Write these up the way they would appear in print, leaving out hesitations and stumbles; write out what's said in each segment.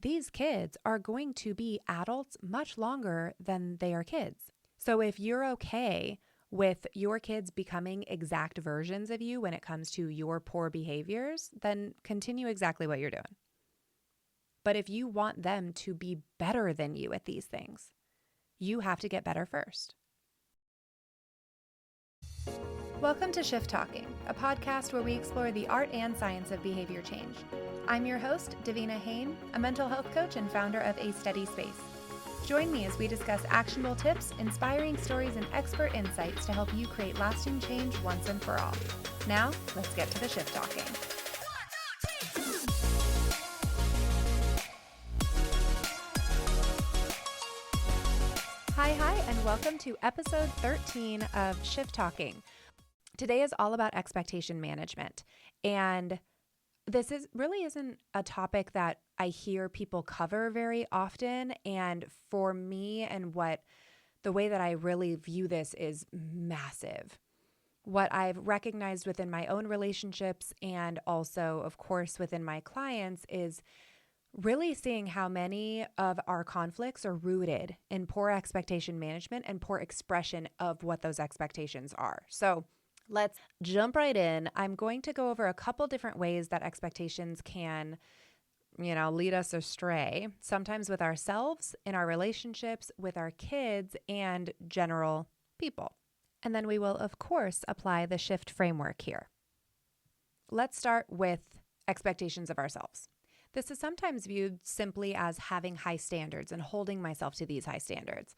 these kids are going to be adults much longer than they are kids. So if you're okay with your kids becoming exact versions of you when it comes to your poor behaviors, then continue exactly what you're doing. But if you want them to be better than you at these things, you have to get better first. Welcome to Shift Talking, a podcast where we explore the art and science of behavior change. I'm your host, Davina, a mental health coach and founder of A Steady Space. Join me as we discuss actionable tips, inspiring stories, and expert insights to help you create lasting change once and for all. Now, let's get to the Shift Talking. Hi, and welcome to episode 13 of Shift Talking. Today is all about expectation management, and this really isn't a topic that I hear people cover very often. And for me, and the way that I really view this is massive. What I've recognized within my own relationships and also, of course, within my clients is really seeing how many of our conflicts are rooted in poor expectation management and poor expression of what those expectations are. So let's jump right in. I'm going to go over a couple different ways that expectations can, lead us astray, sometimes with ourselves, in our relationships, with our kids, and general people. And then we will, of course, apply the shift framework here. Let's start with expectations of ourselves. This is sometimes viewed simply as having high standards and holding myself to these high standards.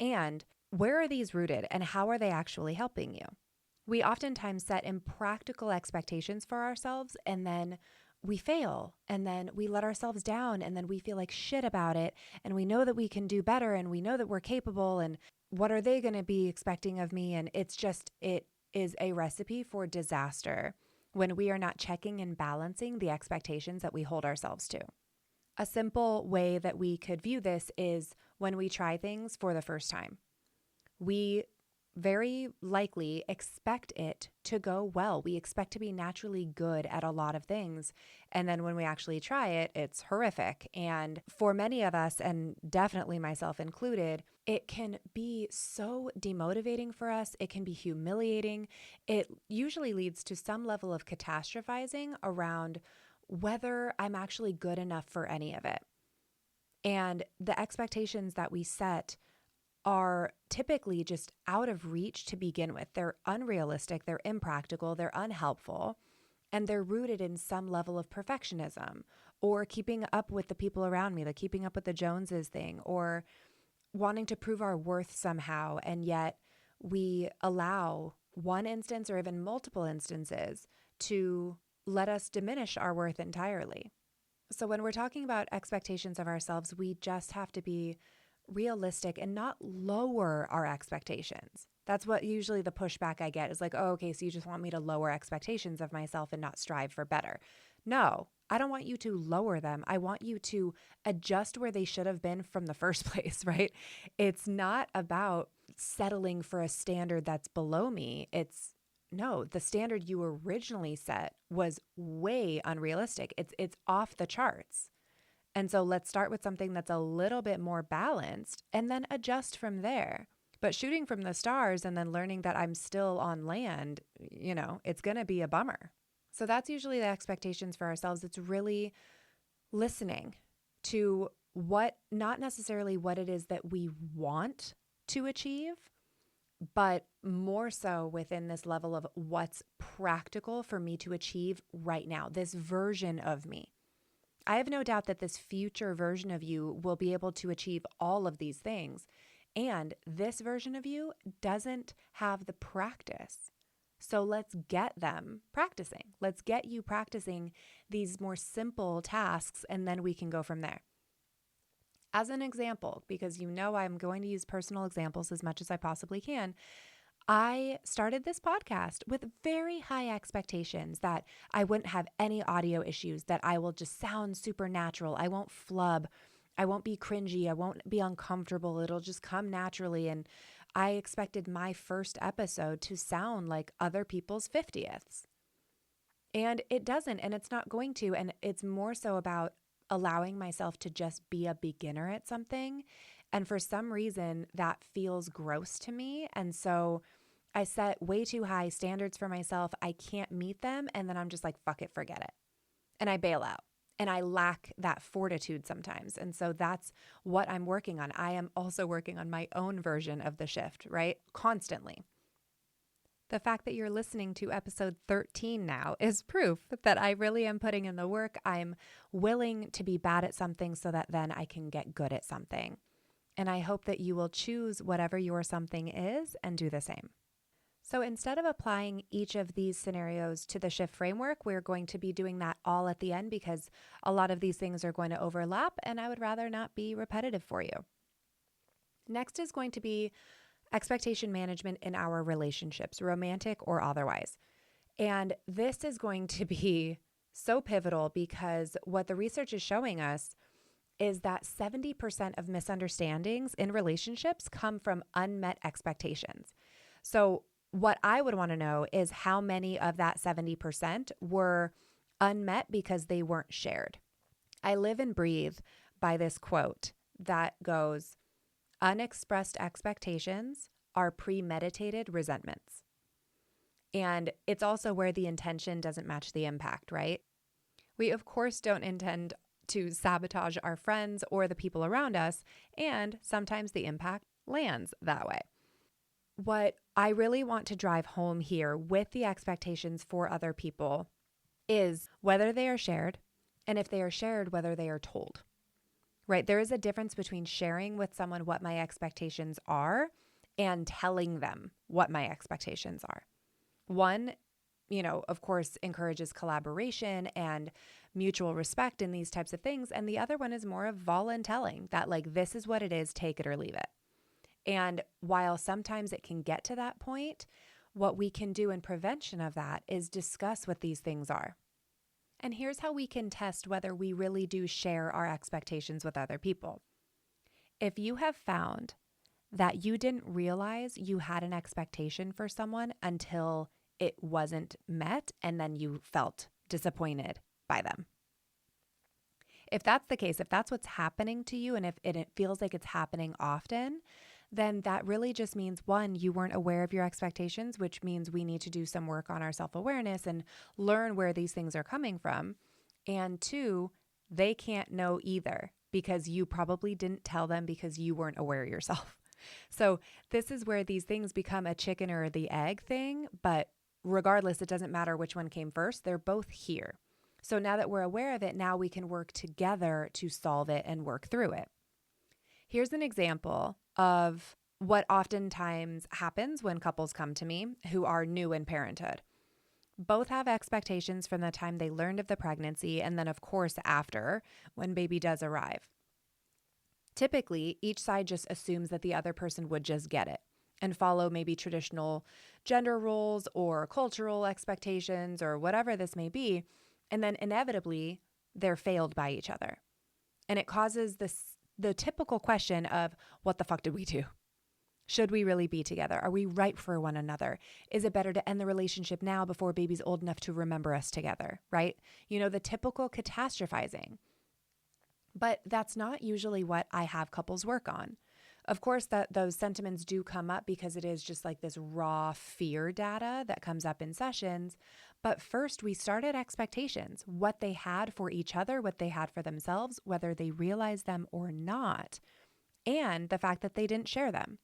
And where are these rooted and how are they actually helping you? We oftentimes set impractical expectations for ourselves and then we fail and then we let ourselves down and then we feel like shit about it and we know that we can do better and we know that we're capable and what are they going to be expecting of me? And it is a recipe for disaster when we are not checking and balancing the expectations that we hold ourselves to. A simple way that we could view this is when we try things for the first time. We very likely expect it to go well. We expect to be naturally good at a lot of things. And then when we actually try it, it's horrific. And for many of us, and definitely myself included, it can be so demotivating for us. It can be humiliating. It usually leads to some level of catastrophizing around whether I'm actually good enough for any of it. And the expectations that we set are typically just out of reach to begin with. They're unrealistic, they're impractical, they're unhelpful, and they're rooted in some level of perfectionism or keeping up with the people around me, like keeping up with the Joneses thing, or wanting to prove our worth somehow. And yet we allow one instance or even multiple instances to let us diminish our worth entirely. So when we're talking about expectations of ourselves, we just have to be realistic and not lower our expectations. That's what usually the pushback I get is like, oh, okay, so you just want me to lower expectations of myself and not strive for better. No, I don't want you to lower them. I want you to adjust where they should have been from the first place, right? It's not about settling for a standard that's below me. No, the standard you originally set was way unrealistic. It's off the charts. And so let's start with something that's a little bit more balanced and then adjust from there. But shooting from the stars and then learning that I'm still on land, it's going to be a bummer. So that's usually the expectations for ourselves. It's really listening to not necessarily what it is that we want to achieve, but more so within this level of what's practical for me to achieve right now, this version of me. I have no doubt that this future version of you will be able to achieve all of these things. And this version of you doesn't have the practice. So let's get them practicing. Let's get you practicing these more simple tasks, and then we can go from there. As an example, because I'm going to use personal examples as much as I possibly can, I started this podcast with very high expectations that I wouldn't have any audio issues, that I will just sound super natural. I won't flub. I won't be cringy. I won't be uncomfortable. It'll just come naturally. And I expected my first episode to sound like other people's 50ths. And it doesn't, and it's not going to. And it's more so about allowing myself to just be a beginner at something. And for some reason, that feels gross to me. And so I set way too high standards for myself. I can't meet them. And then I'm just like, fuck it, forget it. And I bail out. And I lack that fortitude sometimes. And so that's what I'm working on. I am also working on my own version of the shift, right? Constantly. The fact that you're listening to episode 13 now is proof that I really am putting in the work. I'm willing to be bad at something so that then I can get good at something. And I hope that you will choose whatever your something is and do the same. So instead of applying each of these scenarios to the shift framework, we're going to be doing that all at the end because a lot of these things are going to overlap and I would rather not be repetitive for you. Next is going to be expectation management in our relationships, romantic or otherwise. And this is going to be so pivotal because what the research is showing us is that 70% of misunderstandings in relationships come from unmet expectations. So what I would want to know is how many of that 70% were unmet because they weren't shared. I live and breathe by this quote that goes, unexpressed expectations are premeditated resentments. And it's also where the intention doesn't match the impact, right? We, of course, don't intend to sabotage our friends or the people around us, and sometimes the impact lands that way. What I really want to drive home here with the expectations for other people is whether they are shared, and if they are shared, whether they are told, right? There is a difference between sharing with someone what my expectations are and telling them what my expectations are. One, of course, encourages collaboration and mutual respect in these types of things. And the other one is more of voluntelling that this is what it is, take it or leave it. And while sometimes it can get to that point, what we can do in prevention of that is discuss what these things are. And here's how we can test whether we really do share our expectations with other people. If you have found that you didn't realize you had an expectation for someone until it wasn't met and then you felt disappointed by them. If that's the case, if that's what's happening to you and if it feels like it's happening often, then that really just means, one, you weren't aware of your expectations, which means we need to do some work on our self-awareness and learn where these things are coming from. And two, they can't know either because you probably didn't tell them because you weren't aware yourself. So this is where these things become a chicken or the egg thing, but regardless, it doesn't matter which one came first. They're both here. So now that we're aware of it, now we can work together to solve it and work through it. Here's an example of what oftentimes happens when couples come to me who are new in parenthood. Both have expectations from the time they learned of the pregnancy and then, of course, after when baby does arrive. Typically, each side just assumes that the other person would just get it and follow maybe traditional gender roles or cultural expectations or whatever this may be. And then inevitably, they're failed by each other. And it causes the typical question of, what the fuck did we do? Should we really be together? Are we right for one another? Is it better to end the relationship now before baby's old enough to remember us together, right? The typical catastrophizing. But that's not usually what I have couples work on. Of course, those sentiments do come up because it is just like this raw fear data that comes up in sessions. But first, we start at expectations, what they had for each other, what they had for themselves, whether they realized them or not, and the fact that they didn't share them.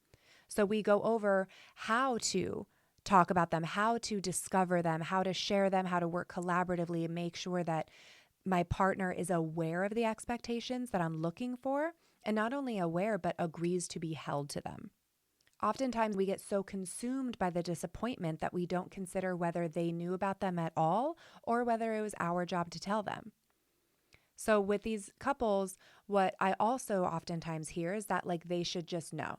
So we go over how to talk about them, how to discover them, how to share them, how to work collaboratively and make sure that my partner is aware of the expectations that I'm looking for, and not only aware, but agrees to be held to them. Oftentimes we get so consumed by the disappointment that we don't consider whether they knew about them at all or whether it was our job to tell them. So with these couples, what I also oftentimes hear is that they should just know.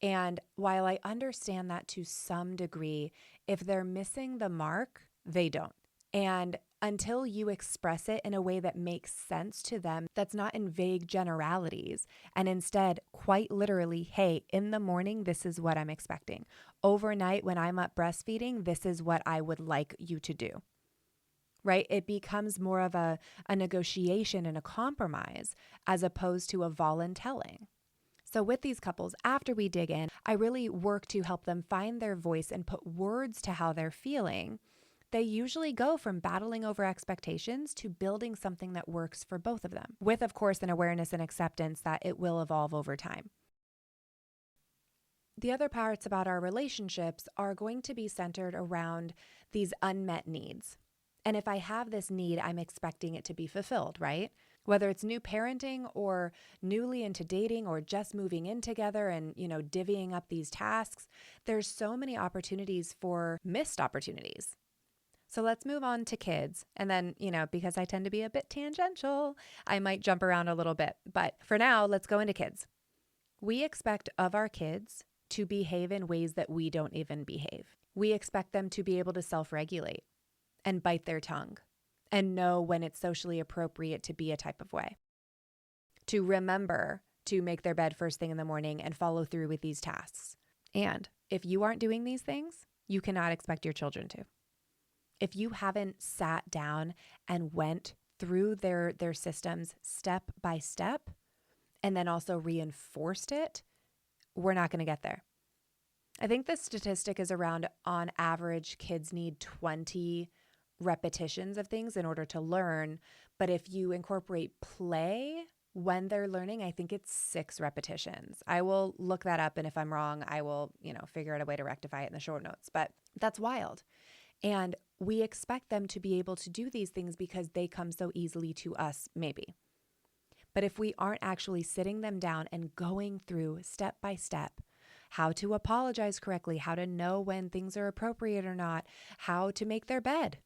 And while I understand that to some degree, if they're missing the mark, they don't. And until you express it in a way that makes sense to them, that's not in vague generalities, and instead quite literally, hey, in the morning, this is what I'm expecting. Overnight, when I'm up breastfeeding, this is what I would like you to do. right? It becomes more of a negotiation and a compromise as opposed to a voluntelling. So with these couples, after we dig in, I really work to help them find their voice and put words to how they're feeling. They usually go from battling over expectations to building something that works for both of them, with, of course, an awareness and acceptance that it will evolve over time. The other parts about our relationships are going to be centered around these unmet needs. And if I have this need, I'm expecting it to be fulfilled, right? Whether it's new parenting or newly into dating or just moving in together and, divvying up these tasks, there's so many opportunities for missed opportunities. So let's move on to kids. And then, because I tend to be a bit tangential, I might jump around a little bit. But for now, let's go into kids. We expect of our kids to behave in ways that we don't even behave. We expect them to be able to self-regulate and bite their tongue and know when it's socially appropriate to be a type of way. To remember to make their bed first thing in the morning and follow through with these tasks. And if you aren't doing these things, you cannot expect your children to. If you haven't sat down and went through their systems step by step and then also reinforced it, we're not going to get there. I think the statistic is around, on average, kids need 20 repetitions of things in order to learn. But if you incorporate play when they're learning, I think it's 6 repetitions. I will look that up. And if I'm wrong, I will, figure out a way to rectify it in the short notes. But that's wild. And we expect them to be able to do these things because they come so easily to us, maybe. But if we aren't actually sitting them down and going through step by step, how to apologize correctly, how to know when things are appropriate or not, how to make their bed,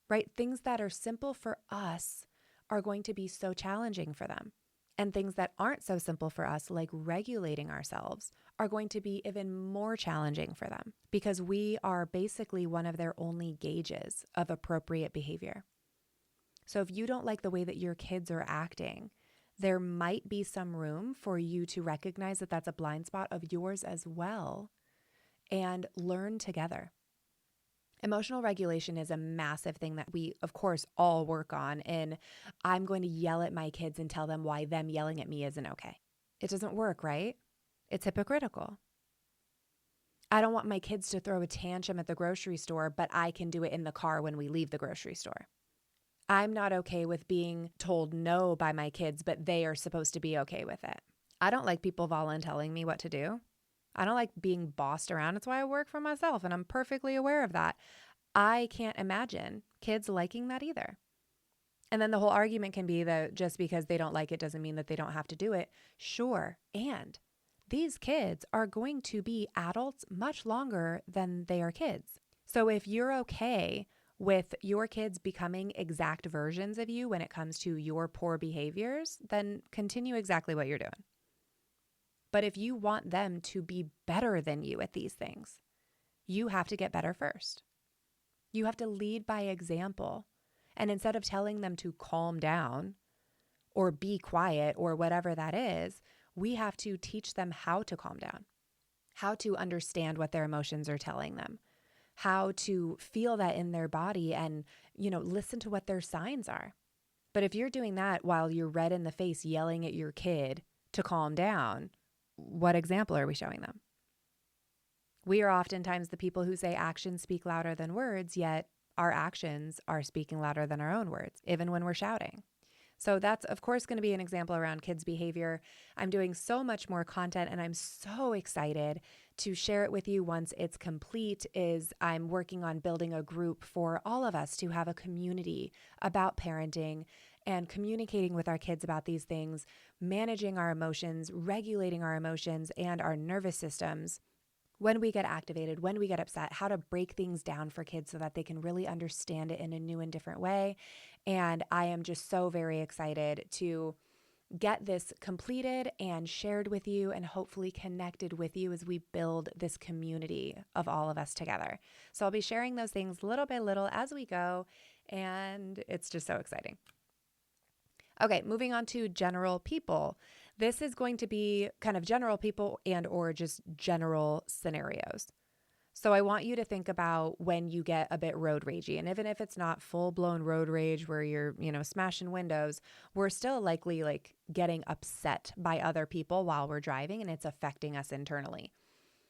right? Things that are simple for us are going to be so challenging for them. And things that aren't so simple for us, like regulating ourselves, are going to be even more challenging for them because we are basically one of their only gauges of appropriate behavior. So if you don't like the way that your kids are acting, there might be some room for you to recognize that that's a blind spot of yours as well and learn together. Emotional regulation is a massive thing that we, of course, all work on. And I'm going to yell at my kids and tell them why them yelling at me isn't okay. It doesn't work, right? It's hypocritical. I don't want my kids to throw a tantrum at the grocery store, but I can do it in the car when we leave the grocery store. I'm not okay with being told no by my kids, but they are supposed to be okay with it. I don't like people volunteering me what to do. I don't like being bossed around. It's why I work for myself, and I'm perfectly aware of that. I can't imagine kids liking that either. And then the whole argument can be that just because they don't like it doesn't mean that they don't have to do it. Sure. And these kids are going to be adults much longer than they are kids. So if you're okay with your kids becoming exact versions of you when it comes to your poor behaviors, then continue exactly what you're doing. But if you want them to be better than you at these things, you have to get better first. You have to lead by example. And instead of telling them to calm down or be quiet or whatever that is, we have to teach them how to calm down, how to understand what their emotions are telling them, how to feel that in their body and, listen to what their signs are. But if you're doing that while you're red in the face yelling at your kid to calm down, what example are we showing them? We are oftentimes the people who say actions speak louder than words, yet our actions are speaking louder than our own words, even when we're shouting. So that's, of course, going to be an example around kids' behavior. I'm doing so much more content, and I'm so excited to share it with you once it's complete. I'm working on building a group for all of us to have a community about parenting and communicating with our kids about these things, managing our emotions, regulating our emotions and our nervous systems. When we get activated, when we get upset, how to break things down for kids so that they can really understand it in a new and different way. And I am just so very excited to get this completed and shared with you and hopefully connected with you as we build this community of all of us together. So I'll be sharing those things little by little as we go, and it's just so exciting. Okay, moving on to general people. This is going to be kind of general people and or just general scenarios. So I want you to think about when you get a bit road ragey. And even if it's not full-blown road rage where you're, smashing windows, we're still likely like getting upset by other people while we're driving, and it's affecting us internally.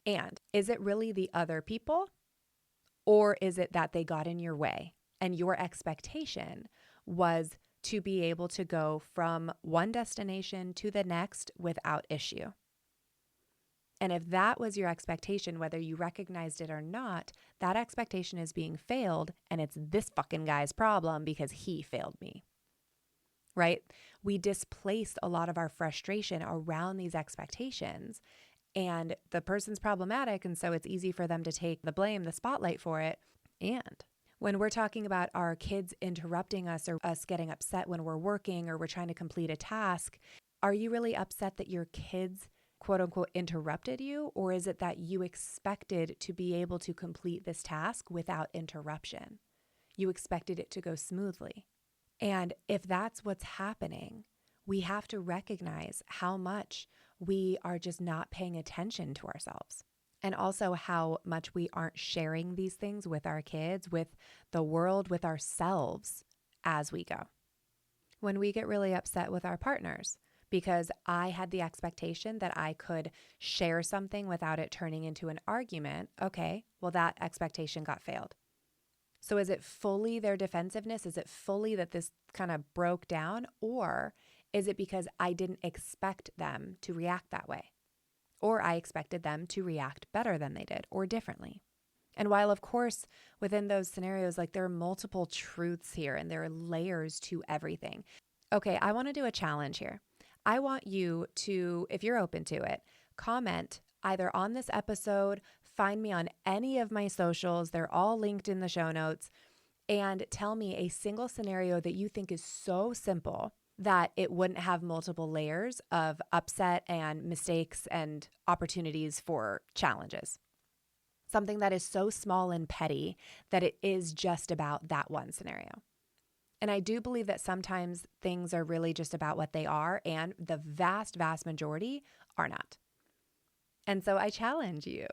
And is it really the other people, or is it that they got in your way and your expectation was to be able to go from one destination to the next without issue? And if that was your expectation, whether you recognized it or not, that expectation is being failed, and it's this fucking guy's problem because he failed me, right? We displace a lot of our frustration around these expectations, and the person's problematic, and so it's easy for them to take the blame, the spotlight for it. And when we're talking about our kids interrupting us or us getting upset when we're working or we're trying to complete a task, are you really upset that your kids quote unquote interrupted you? Or is it that you expected to be able to complete this task without interruption? You expected it to go smoothly. And if that's what's happening, we have to recognize how much we are just not paying attention to ourselves. And also how much we aren't sharing these things with our kids, with the world, with ourselves as we go. When we get really upset with our partners, because I had the expectation that I could share something without it turning into an argument, okay, well, that expectation got failed. So is it fully their defensiveness? Is it fully that this kind of broke down? Or is it because I didn't expect them to react that way? Or I expected them to react better than they did or differently? And while, of course, within those scenarios, like there are multiple truths here and there are layers to everything. Okay, I want to do a challenge here. I want you to, if you're open to it, comment either on this episode, find me on any of my socials. They're all linked in the show notes, and tell me a single scenario that you think is so simple that it wouldn't have multiple layers of upset and mistakes and opportunities for challenges. Something that is so small and petty that it is just about that one scenario. And I do believe that sometimes things are really just about what they are, and the vast, vast majority are not. And so I challenge you.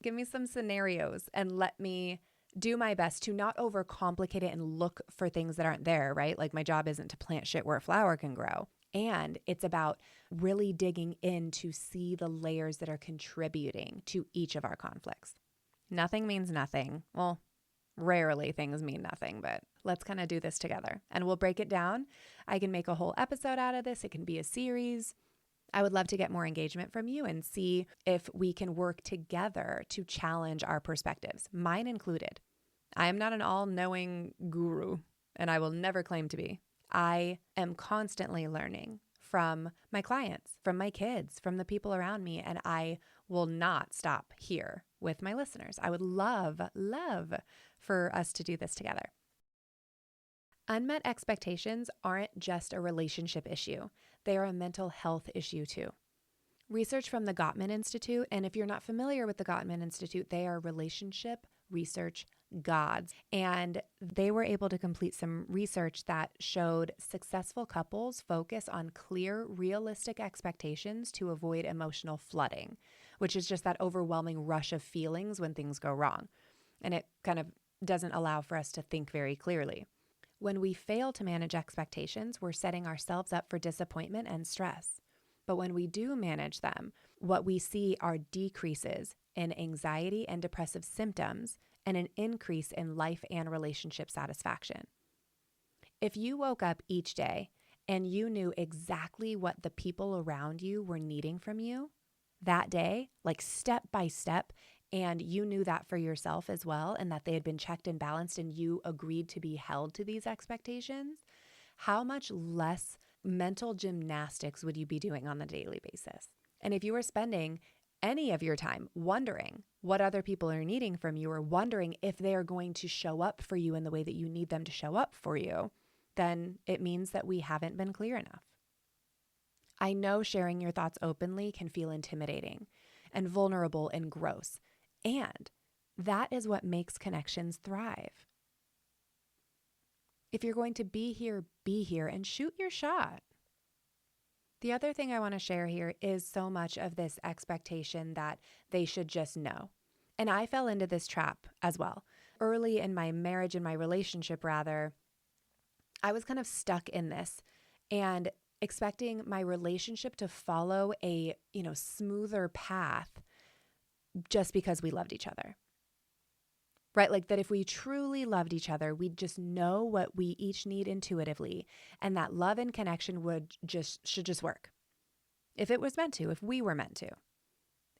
Give me some scenarios and let me do my best to not overcomplicate it and look for things that aren't there, right? Like my job isn't to plant shit where a flower can grow. And it's about really digging in to see the layers that are contributing to each of our conflicts. Nothing means nothing. Well, rarely things mean nothing, but let's kind of do this together and we'll break it down. I can make a whole episode out of this. It can be a series. I would love to get more engagement from you and see if we can work together to challenge our perspectives, mine included. I am not an all-knowing guru, and I will never claim to be. I am constantly learning from my clients, from my kids, from the people around me, and I will not stop here with my listeners. I would love for us to do this together. Unmet expectations aren't just a relationship issue. They are a mental health issue too. Research from the Gottman Institute, and if you're not familiar with the Gottman Institute, they are relationship research gods. And they were able to complete some research that showed successful couples focus on clear, realistic expectations to avoid emotional flooding, which is just that overwhelming rush of feelings when things go wrong. And it kind of doesn't allow for us to think very clearly. When we fail to manage expectations, we're setting ourselves up for disappointment and stress. But when we do manage them, what we see are decreases in anxiety and depressive symptoms and an increase in life and relationship satisfaction. If you woke up each day and you knew exactly what the people around you were needing from you that day, like step by step, and you knew that for yourself as well, and that they had been checked and balanced and you agreed to be held to these expectations, how much less mental gymnastics would you be doing on a daily basis? And if you were spending any of your time wondering what other people are needing from you or wondering if they are going to show up for you in the way that you need them to show up for you, then it means that we haven't been clear enough. I know sharing your thoughts openly can feel intimidating and vulnerable and gross, and that is what makes connections thrive. If you're going to be here and shoot your shot. The other thing I want to share here is so much of this expectation that they should just know. And I fell into this trap as well. Early in my marriage, in my relationship rather, I was kind of stuck in this and expecting my relationship to follow a, smoother path just because we loved each other. Right? Like that if we truly loved each other, we'd just know what we each need intuitively, and that love and connection should just work. If it was meant to, if we were meant to.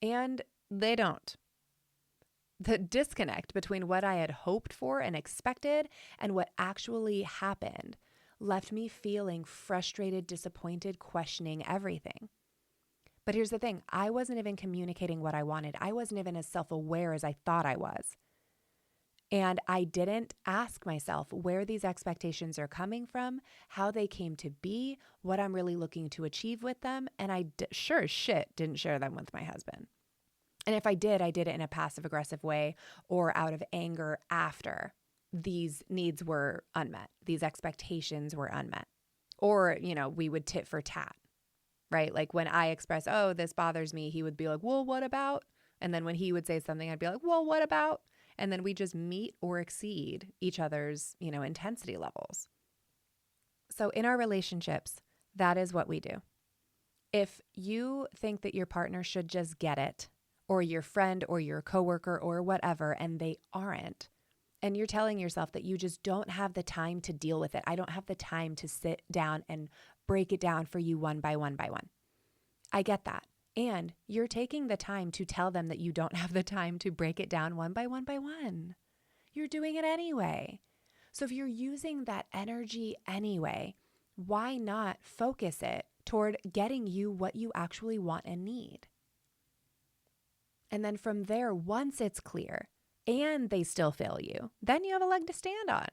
And they don't. The disconnect between what I had hoped for and expected and what actually happened left me feeling frustrated, disappointed, questioning everything. But here's the thing, I wasn't even communicating what I wanted. I wasn't even as self-aware as I thought I was. And I didn't ask myself where these expectations are coming from, how they came to be, what I'm really looking to achieve with them. And I sure as shit didn't share them with my husband. And if I did it in a passive aggressive way or out of anger after these needs were unmet. These expectations were unmet. Or, we would tit for tat, right? Like when I express, oh, this bothers me, he would be like, well, what about? And then when he would say something, I'd be like, well, what about? And then we just meet or exceed each other's, intensity levels. So in our relationships, that is what we do. If you think that your partner should just get it, or your friend or your coworker or whatever, and they aren't, and you're telling yourself that you just don't have the time to deal with it. I don't have the time to sit down and break it down for you one by one by one. I get that. And you're taking the time to tell them that you don't have the time to break it down one by one by one. You're doing it anyway. So if you're using that energy anyway, why not focus it toward getting you what you actually want and need? And then from there, once it's clear and they still fail you, then you have a leg to stand on.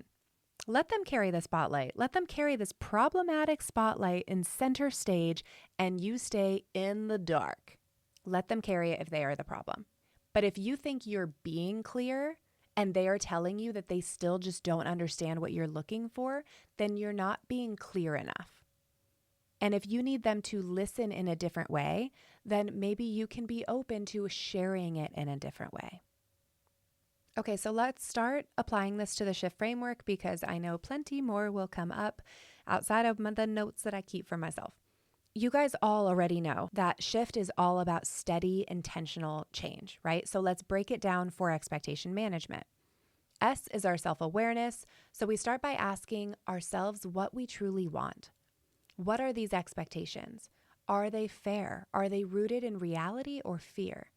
Let them carry the spotlight. Let them carry this problematic spotlight in center stage, and you stay in the dark. Let them carry it if they are the problem. But if you think you're being clear and they are telling you that they still just don't understand what you're looking for, then you're not being clear enough. And if you need them to listen in a different way, then maybe you can be open to sharing it in a different way. Okay, so let's start applying this to the shift framework because I know plenty more will come up outside of the notes that I keep for myself. You guys all already know that shift is all about steady, intentional change, right? So let's break it down for expectation management. S is our self-awareness. So we start by asking ourselves what we truly want. What are these expectations? Are they fair? Are they rooted in reality or fear?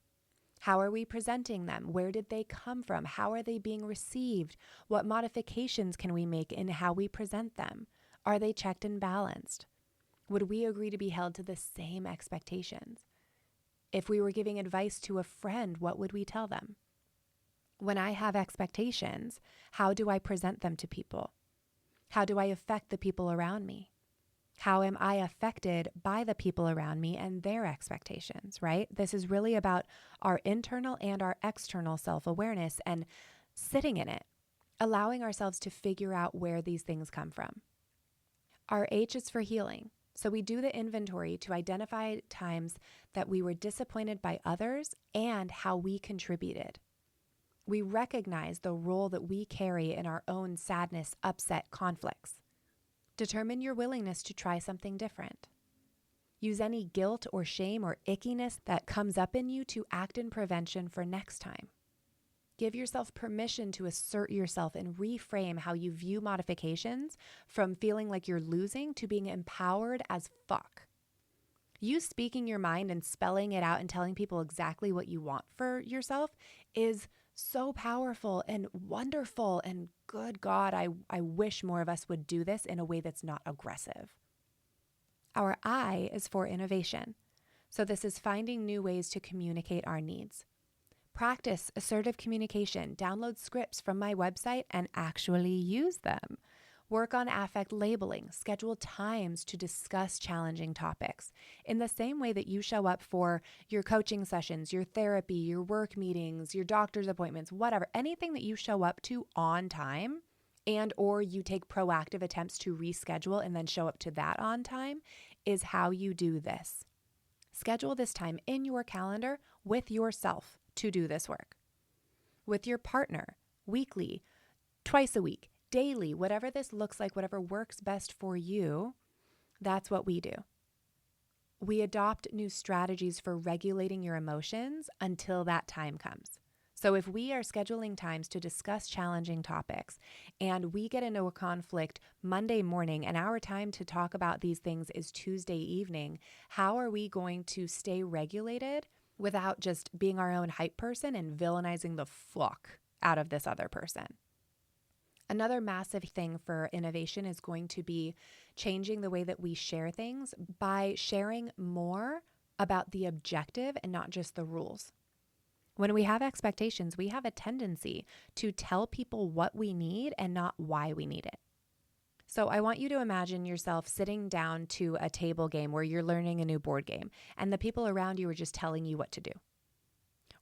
How are we presenting them? Where did they come from? How are they being received? What modifications can we make in how we present them? Are they checked and balanced? Would we agree to be held to the same expectations? If we were giving advice to a friend, what would we tell them? When I have expectations, how do I present them to people? How do I affect the people around me? How am I affected by the people around me and their expectations, right? This is really about our internal and our external self-awareness and sitting in it, allowing ourselves to figure out where these things come from. Our H is for healing. So we do the inventory to identify times that we were disappointed by others and how we contributed. We recognize the role that we carry in our own sadness, upset, conflicts. Determine your willingness to try something different. Use any guilt or shame or ickiness that comes up in you to act in prevention for next time. Give yourself permission to assert yourself and reframe how you view modifications from feeling like you're losing to being empowered as fuck. You speaking your mind and spelling it out and telling people exactly what you want for yourself is so powerful and wonderful, and good God, I wish more of us would do this in a way that's not aggressive. Our I is for innovation. So this is finding new ways to communicate our needs. Practice assertive communication, download scripts from my website and actually use them. Work on affect labeling, schedule times to discuss challenging topics. In the same way that you show up for your coaching sessions, your therapy, your work meetings, your doctor's appointments, whatever, anything that you show up to on time and or you take proactive attempts to reschedule and then show up to that on time is how you do this. Schedule this time in your calendar with yourself to do this work. with your partner, weekly, twice a week, daily, whatever this looks like, whatever works best for you, that's what we do. We adopt new strategies for regulating your emotions until that time comes. So if we are scheduling times to discuss challenging topics and we get into a conflict Monday morning and our time to talk about these things is Tuesday evening, how are we going to stay regulated without just being our own hype person and villainizing the fuck out of this other person? Another massive thing for innovation is going to be changing the way that we share things by sharing more about the objective and not just the rules. When we have expectations, we have a tendency to tell people what we need and not why we need it. So I want you to imagine yourself sitting down to a table game where you're learning a new board game and the people around you are just telling you what to do.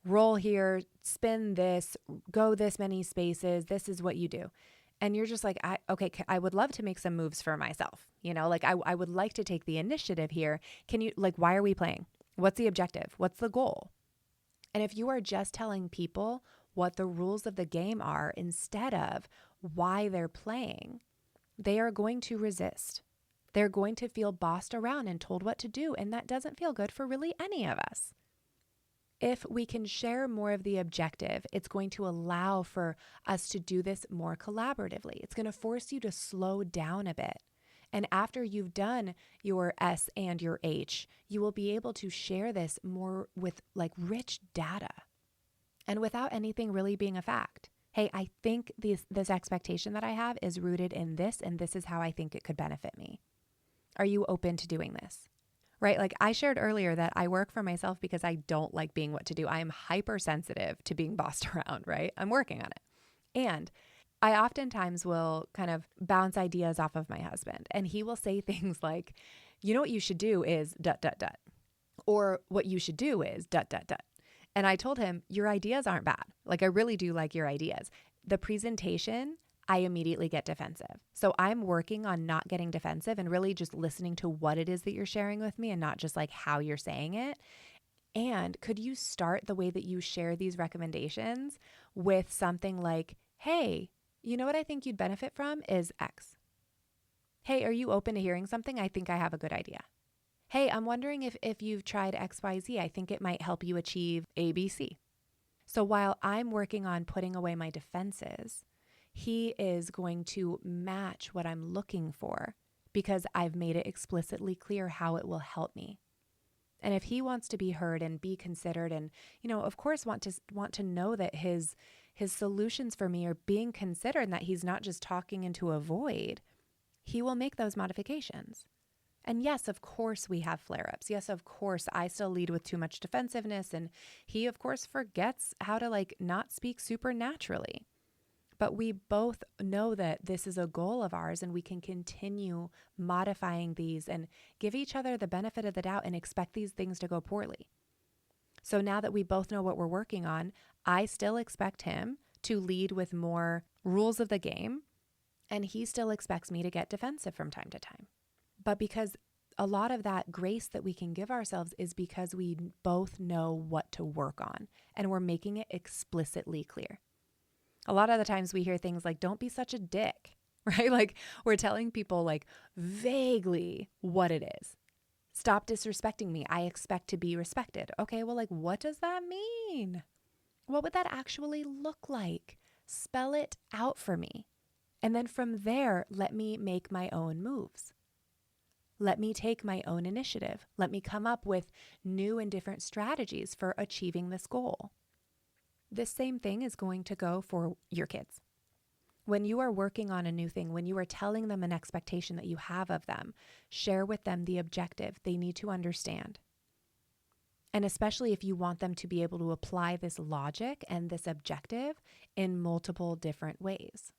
Roll here, spin this, go this many spaces, this is what you do. And you're just like, I would love to make some moves for myself. I would like to take the initiative here. Can you, why are we playing? What's the objective? What's the goal? And if you are just telling people what the rules of the game are instead of why they're playing, they are going to resist. They're going to feel bossed around and told what to do. And that doesn't feel good for really any of us. If we can share more of the objective, it's going to allow for us to do this more collaboratively. It's going to force you to slow down a bit. And after you've done your S and your H, you will be able to share this more with rich data and without anything really being a fact. Hey, I think this expectation that I have is rooted in this, and this is how I think it could benefit me. Are you open to doing this? Right? I shared earlier that I work for myself because I don't like being what to do. I am hypersensitive to being bossed around, right? I'm working on it. And I oftentimes will kind of bounce ideas off of my husband, and he will say things like, you know what you should do is ... or what you should do is ... And I told him, your ideas aren't bad. I really do like your ideas. The presentation, I immediately get defensive. So I'm working on not getting defensive and really just listening to what it is that you're sharing with me and not just how you're saying it. And could you start the way that you share these recommendations with something like, hey, you know what I think you'd benefit from is X. Hey, are you open to hearing something? I think I have a good idea. Hey, I'm wondering if you've tried XYZ. I think it might help you achieve ABC. So while I'm working on putting away my defenses, he is going to match what I'm looking for because I've made it explicitly clear how it will help me. And if he wants to be heard and be considered and, of course want to know that his solutions for me are being considered and that he's not just talking into a void, he will make those modifications. And yes, of course we have flare-ups. Yes, of course I still lead with too much defensiveness, and he of course forgets how to not speak super naturally. But we both know that this is a goal of ours, and we can continue modifying these and give each other the benefit of the doubt and expect these things to go poorly. So now that we both know what we're working on, I still expect him to lead with more rules of the game, and he still expects me to get defensive from time to time. But because a lot of that grace that we can give ourselves is because we both know what to work on, and we're making it explicitly clear. A lot of the times we hear things like, don't be such a dick, right? We're telling people vaguely what it is. Stop disrespecting me. I expect to be respected. Okay, well, what does that mean? What would that actually look like? Spell it out for me. And then from there, let me make my own moves. Let me take my own initiative. Let me come up with new and different strategies for achieving this goal. This same thing is going to go for your kids. When you are working on a new thing, when you are telling them an expectation that you have of them, share with them the objective they need to understand. And especially if you want them to be able to apply this logic and this objective in multiple different ways.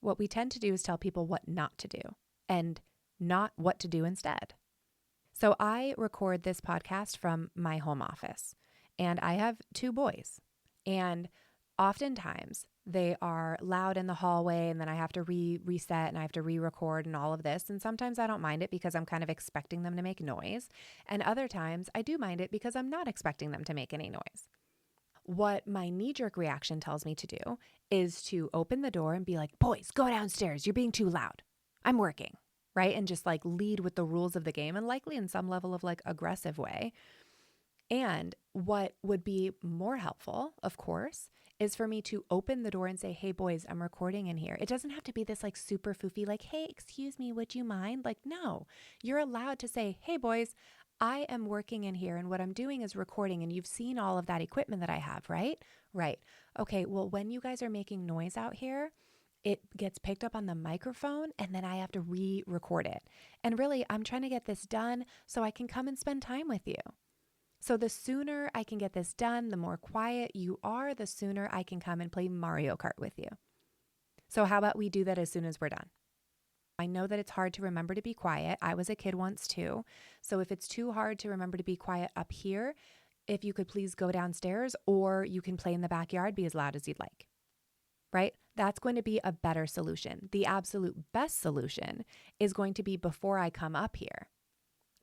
What we tend to do is tell people what not to do and not what to do instead. So I record this podcast from my home office, and I have 2 boys, and oftentimes they are loud in the hallway, and then I have to reset and I have to re-record and all of this. And sometimes I don't mind it because I'm kind of expecting them to make noise. And other times I do mind it because I'm not expecting them to make any noise. what my knee-jerk reaction tells me to do is to open the door and be like, boys, go downstairs. You're being too loud. I'm working, right? And just like lead with the rules of the game, and likely in some level of like aggressive way. And what would be more helpful, of course, is for me to open the door and say, hey, boys, I'm recording in here. It doesn't have to be this like super foofy, like, hey, excuse me, would you mind? Like, no, you're allowed to say, hey, boys, I am working in here and what I'm doing is recording, and you've seen all of that equipment that I have, right? Right. Okay, well, when you guys are making noise out here, it gets picked up on the microphone and then I have to re-record it. And really, I'm trying to get this done so I can come and spend time with you. So the sooner I can get this done, the more quiet you are, the sooner I can come and play Mario Kart with you. So how about we do that as soon as we're done? I know that it's hard to remember to be quiet. I was a kid once too. So if it's too hard to remember to be quiet up here, if you could please go downstairs, or you can play in the backyard, be as loud as you'd like, right? That's going to be a better solution. The absolute best solution is going to be before I come up here.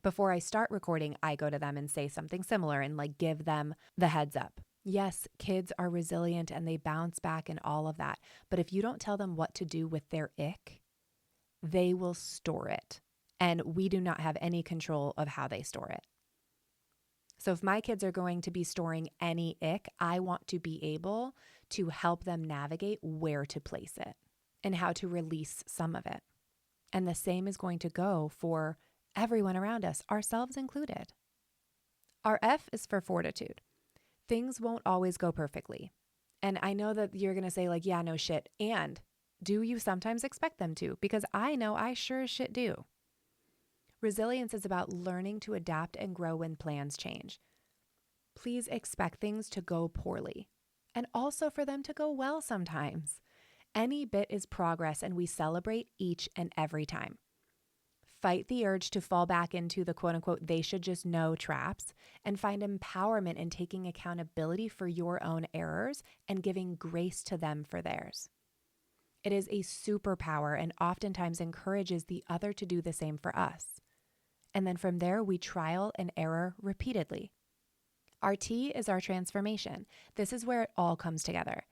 Before I start recording, I go to them and say something similar and like give them the heads up. Yes, kids are resilient and they bounce back and all of that. But if you don't tell them what to do with their ick, they will store it. And we do not have any control of how they store it. So if my kids are going to be storing any ick, I want to be able to help them navigate where to place it and how to release some of it. And the same is going to go for everyone around us, ourselves included. Our F is for fortitude. Things won't always go perfectly. And I know that you're going to say like, yeah, no shit. And do you sometimes expect them to? Because I know I sure as shit do. Resilience is about learning to adapt and grow when plans change. Please expect things to go poorly and also for them to go well sometimes. Any bit is progress and we celebrate each and every time. Fight the urge to fall back into the quote unquote, they should just know traps, and find empowerment in taking accountability for your own errors and giving grace to them for theirs. It is a superpower and oftentimes encourages the other to do the same for us. And then from there, we trial and error repeatedly. Our T is our transformation. This is where it all comes together.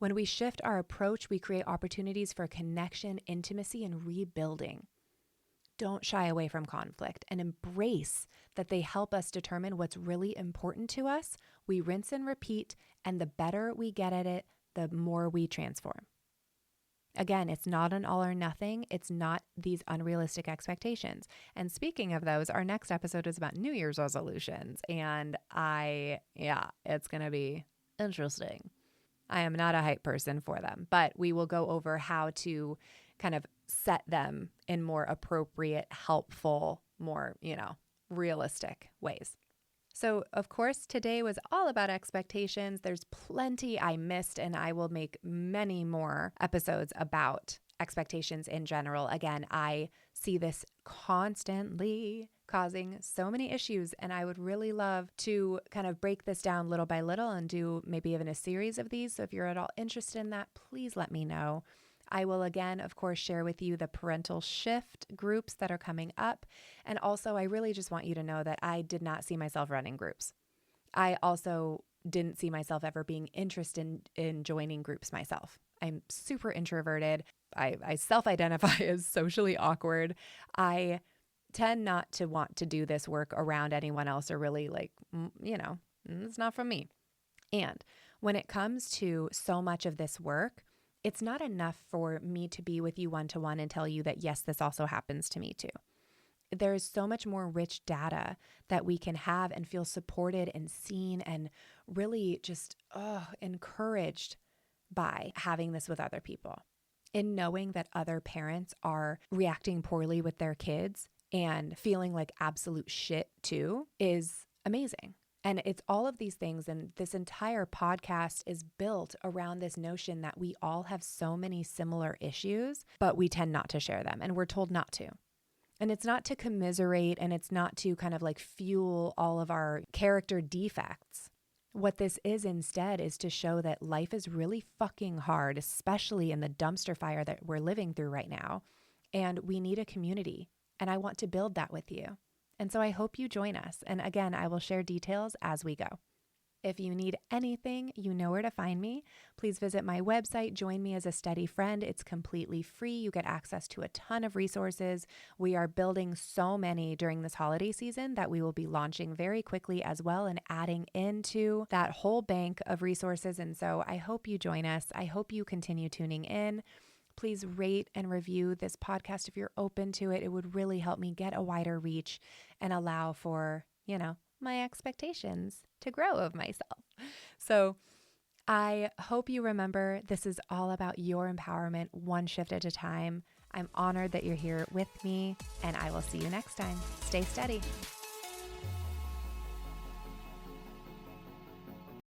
When we shift our approach, we create opportunities for connection, intimacy, and rebuilding. Don't shy away from conflict and embrace that they help us determine what's really important to us. We rinse and repeat, and the better we get at it, the more we transform. Again, it's not an all or nothing. It's not these unrealistic expectations. And speaking of those, our next episode is about New Year's resolutions. And it's going to be interesting. I am not a hype person for them, but we will go over how to kind of set them in more appropriate, helpful, more, realistic ways. So, of course, today was all about expectations. There's plenty I missed, and I will make many more episodes about expectations in general. Again, I see this constantly causing so many issues, and I would really love to kind of break this down little by little and do maybe even a series of these. So if you're at all interested in that, please let me know. I will again, of course, share with you the parental shift groups that are coming up. And also, I really just want you to know that I did not see myself running groups. I also didn't see myself ever being interested in joining groups myself. I'm super introverted. I self-identify as socially awkward. I tend not to want to do this work around anyone else or really it's not from me. And when it comes to so much of this work, it's not enough for me to be with you one-to-one and tell you that, yes, this also happens to me too. There is so much more rich data that we can have and feel supported and seen and really just encouraged by having this with other people. In knowing that other parents are reacting poorly with their kids and feeling like absolute shit too is amazing. And it's all of these things, and this entire podcast is built around this notion that we all have so many similar issues, but we tend not to share them, and we're told not to. And it's not to commiserate, and it's not to kind of like fuel all of our character defects. What this is instead is to show that life is really fucking hard, especially in the dumpster fire that we're living through right now, and we need a community, and I want to build that with you. And so I hope you join us. And again, I will share details as we go. If you need anything, you know where to find me. Please visit my website, join me as a steady friend. It's completely free. You get access to a ton of resources. We are building so many during this holiday season that we will be launching very quickly as well and adding into that whole bank of resources. And so I hope you join us. I hope you continue tuning in. Please rate and review this podcast if you're open to it. It would really help me get a wider reach and allow for, my expectations to grow of myself. So I hope you remember this is all about your empowerment, one shift at a time. I'm honored that you're here with me, and I will see you next time. Stay steady.